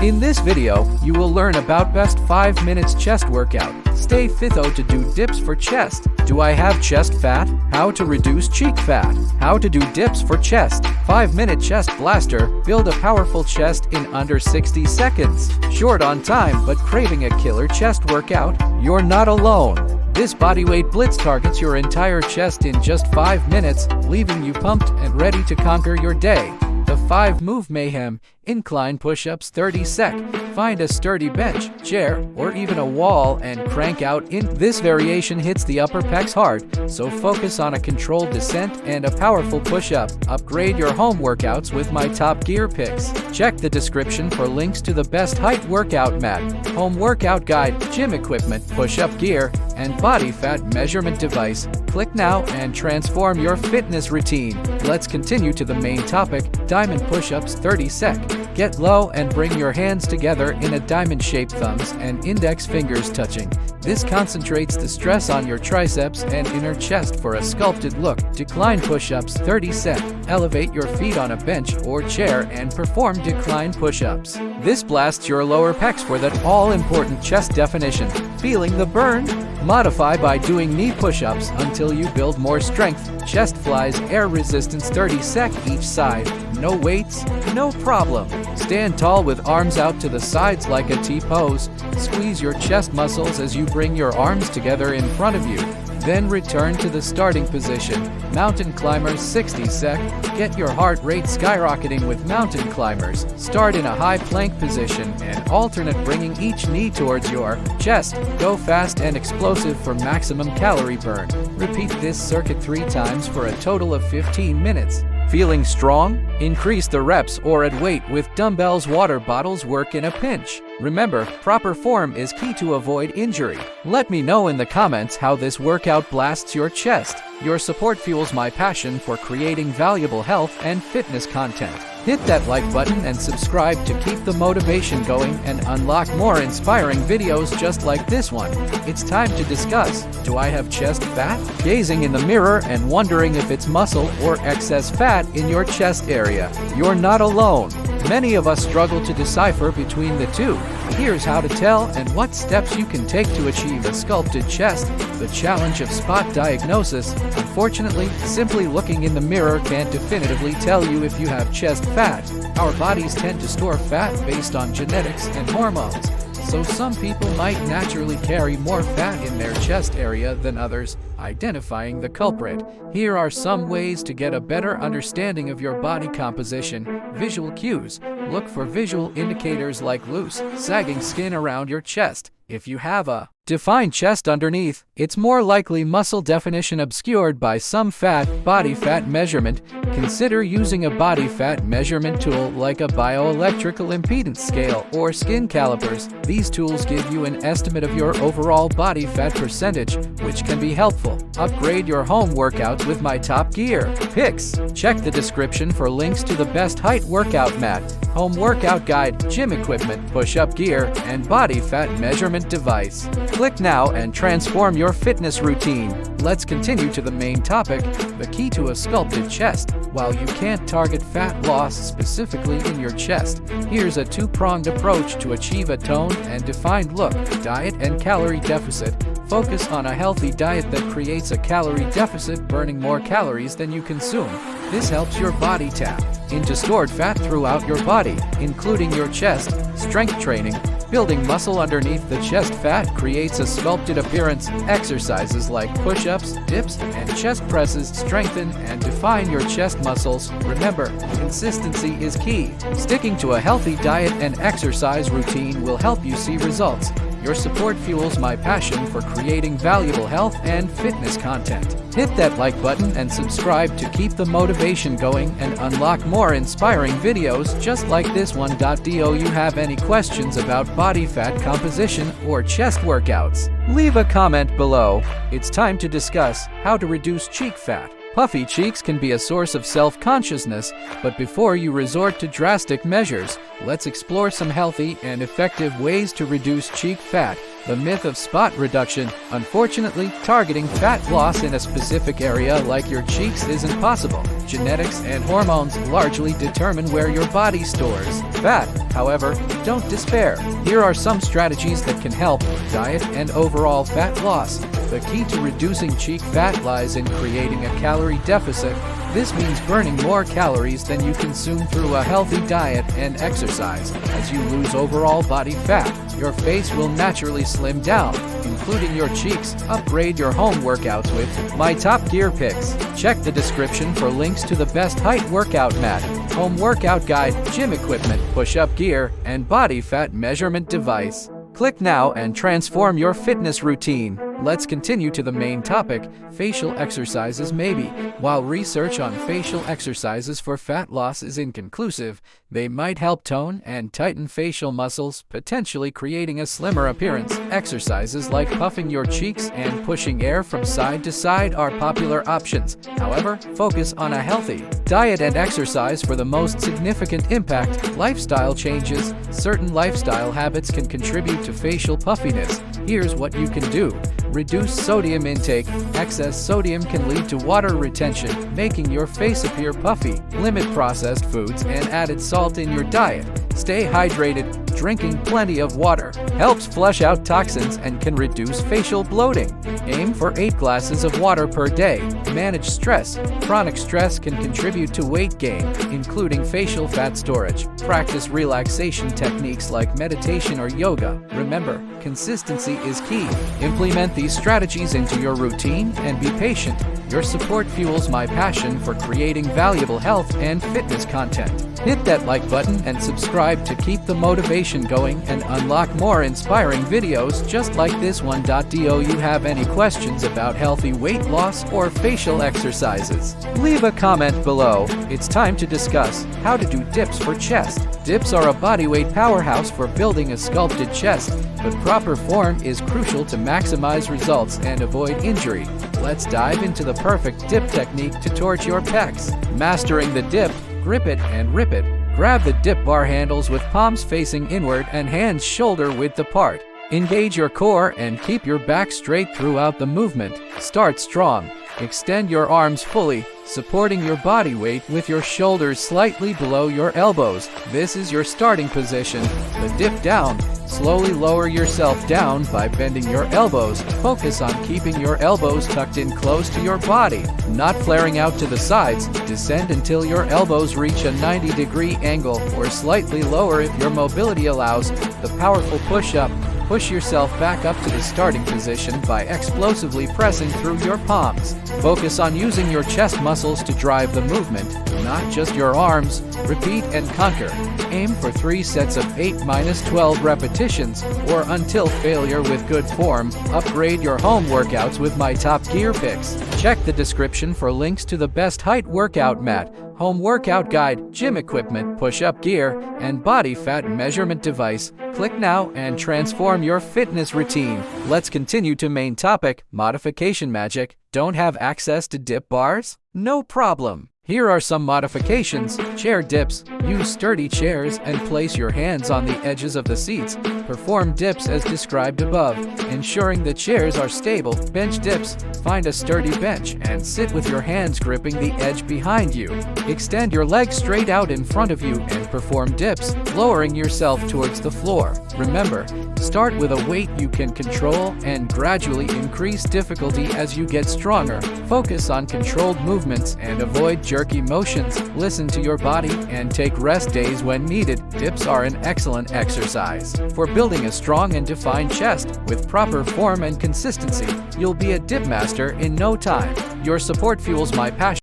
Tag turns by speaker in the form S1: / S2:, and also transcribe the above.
S1: In this video, you will learn about best 5 minutes chest workout. Stay fit to do dips for chest. Do I have chest fat? How to reduce cheek fat. How to do dips for chest. 5-minute chest blaster. Build a powerful chest in under 60 seconds. Short on time but craving a killer chest workout? You're not alone. This bodyweight blitz targets your entire chest in just 5 minutes, leaving you pumped and ready to conquer your day. The 5-move mayhem. Incline push-ups 30 sec. Find a sturdy bench, chair, or even a wall and crank out in. This variation hits the upper pecs hard, so focus on a controlled descent and a powerful push-up. Upgrade your home workouts with my top gear picks. Check the description for links to the best height workout mat, home workout guide, gym equipment, push-up gear, and body fat measurement device. Click now and transform your fitness routine. Let's continue to the main topic, diamond push-ups 30 sec. Get low and bring your hands together in a diamond-shaped, thumbs and index fingers touching. This concentrates the stress on your triceps and inner chest for a sculpted look. Decline push-ups 30 sec. Elevate your feet on a bench or chair and perform decline push-ups. This blasts your lower pecs for that all-important chest definition. Feeling the burn? Modify by doing knee push-ups until you build more strength. Chest flies, air resistance 30 sec each side. No weights, no problem. Stand tall with arms out to the sides like a T-pose. Squeeze your chest muscles as you bring your arms together in front of you. Then return to the starting position. Mountain climbers 60 sec. Get your heart rate skyrocketing with mountain climbers. Start in a high plank position and alternate bringing each knee towards your chest. Go fast and explosive for maximum calorie burn. Repeat this circuit 3 times for a total of 15 minutes. Feeling strong? Increase the reps or add weight with dumbbells. Water bottles work in a pinch. Remember, proper form is key to avoid injury. Let me know in the comments how this workout blasts your chest. Your support fuels my passion for creating valuable health and fitness content. Hit that like button and subscribe to keep the motivation going and unlock more inspiring videos just like this one. It's time to discuss, do I have chest fat? Gazing in the mirror and wondering if it's muscle or excess fat in your chest area. You're not alone. Many of us struggle to decipher between the two. Here's how to tell and what steps you can take to achieve a sculpted chest. The challenge of spot diagnosis. Unfortunately, simply looking in the mirror can't definitively tell you if you have chest fat. Our bodies tend to store fat based on genetics and hormones. So some people might naturally carry more fat in their chest area than others, identifying the culprit. Here are some ways to get a better understanding of your body composition. Visual cues. Look for visual indicators like loose, sagging skin around your chest. If you have a defined chest underneath, it's more likely muscle definition obscured by some fat. Body fat measurement. Consider using a body fat measurement tool like a bioelectrical impedance scale or skin calipers. These tools give you an estimate of your overall body fat percentage, which can be helpful. Upgrade your home workouts with my top gear picks. Check the description for links to the best height workout mat, home workout guide, gym equipment, push-up gear, and body fat measurement device. Click now and transform your fitness routine. Let's continue to the main topic, the key to a sculpted chest. While you can't target fat loss specifically in your chest, here's a 2-pronged approach to achieve a toned and defined look. Diet and calorie deficit. Focus on a healthy diet that creates a calorie deficit, burning more calories than you consume. This helps your body tap into stored fat throughout your body, including your chest. Strength training. Building muscle underneath the chest. Fat creates a sculpted appearance. Exercises like push-ups, dips, and chest presses strengthen and define your chest muscles. Remember, consistency is key. Sticking to a healthy diet and exercise routine will help you see results. Your support fuels my passion for creating valuable health and fitness content. Hit that like button and subscribe to keep the motivation going and unlock more inspiring videos just like this one. Do you have any questions about body fat composition or chest workouts? Leave a comment below. It's time to discuss how to reduce cheek fat. Puffy cheeks can be a source of self-consciousness, but before you resort to drastic measures, let's explore some healthy and effective ways to reduce cheek fat. The myth of spot reduction. Unfortunately, targeting fat loss in a specific area like your cheeks isn't possible. Genetics and hormones largely determine where your body stores fat. However, don't despair. Here are some strategies that can help diet and overall fat loss. The key to reducing cheek fat lies in creating a calorie deficit. This means burning more calories than you consume through a healthy diet and exercise. As you lose overall body fat, your face will naturally slim down, including your cheeks. Upgrade your home workouts with my top gear picks. Check the description for links to the best height workout mat, home workout guide, gym equipment, push-up gear, and body fat measurement device. Click now and transform your fitness routine. Let's continue to the main topic, facial exercises maybe. While research on facial exercises for fat loss is inconclusive, they might help tone and tighten facial muscles, potentially creating a slimmer appearance. Exercises like puffing your cheeks and pushing air from side to side are popular options. However, focus on a healthy diet and exercise for the most significant impact. Lifestyle changes. Certain lifestyle habits can contribute to facial puffiness. Here's what you can do. Reduce sodium intake. Excess sodium can lead to water retention, making your face appear puffy. Limit processed foods and added salt in your diet. Stay hydrated. Drinking plenty of water helps flush out toxins and can reduce facial bloating. Aim for 8 glasses of water per day. Manage stress. Chronic stress can contribute to weight gain, including facial fat storage. Practice relaxation techniques like meditation or yoga. Remember, consistency is key. Implement these strategies into your routine and be patient. Your support fuels my passion for creating valuable health and fitness content. Hit that like button and subscribe to keep the motivation going and unlock more inspiring videos just like this one. Do you have any questions about healthy weight loss or facial exercises? Leave a comment below. It's time to discuss how to do dips for chest. Dips are a bodyweight powerhouse for building a sculpted chest, but proper form is crucial to maximize results and avoid injury. Let's dive into the perfect dip technique to torch your pecs. Mastering the dip, grip it and rip it. Grab the dip bar handles with palms facing inward and hands shoulder width apart. Engage your core and keep your back straight throughout the movement. Start strong. Extend your arms fully, supporting your body weight with your shoulders slightly below your elbows. This is your starting position. The dip down. Slowly lower yourself down by bending your elbows. Focus on keeping your elbows tucked in close to your body, not flaring out to the sides. Descend until your elbows reach a 90-degree angle or slightly lower if your mobility allows. The powerful push-up. Push yourself back up to the starting position by explosively pressing through your palms. Focus on using your chest muscles to drive the movement, not just your arms. Repeat and conquer. Aim for 3 sets of 8-12 repetitions or until failure with good form. Upgrade your home workouts with my top gear picks. Check the description for links to the best height workout mat, home workout guide, gym equipment, push-up gear, and body fat measurement device. Click now and transform your fitness routine. Let's continue to main topic, modification magic. Don't have access to dip bars? No problem. Here are some modifications. Chair dips. Use sturdy chairs and place your hands on the edges of the seats. Perform dips as described above, ensuring the chairs are stable. Bench dips. Find a sturdy bench and sit with your hands gripping the edge behind you. Extend your legs straight out in front of you and perform dips, lowering yourself towards the floor. Remember, start with a weight you can control and gradually increase difficulty as you get stronger. Focus on controlled movements and avoid jerky motions. Listen to your body and take rest days when needed. Dips are an excellent exercise for building a strong and defined chest. With proper form and consistency, you'll be a dip master in no time. Your support fuels my passion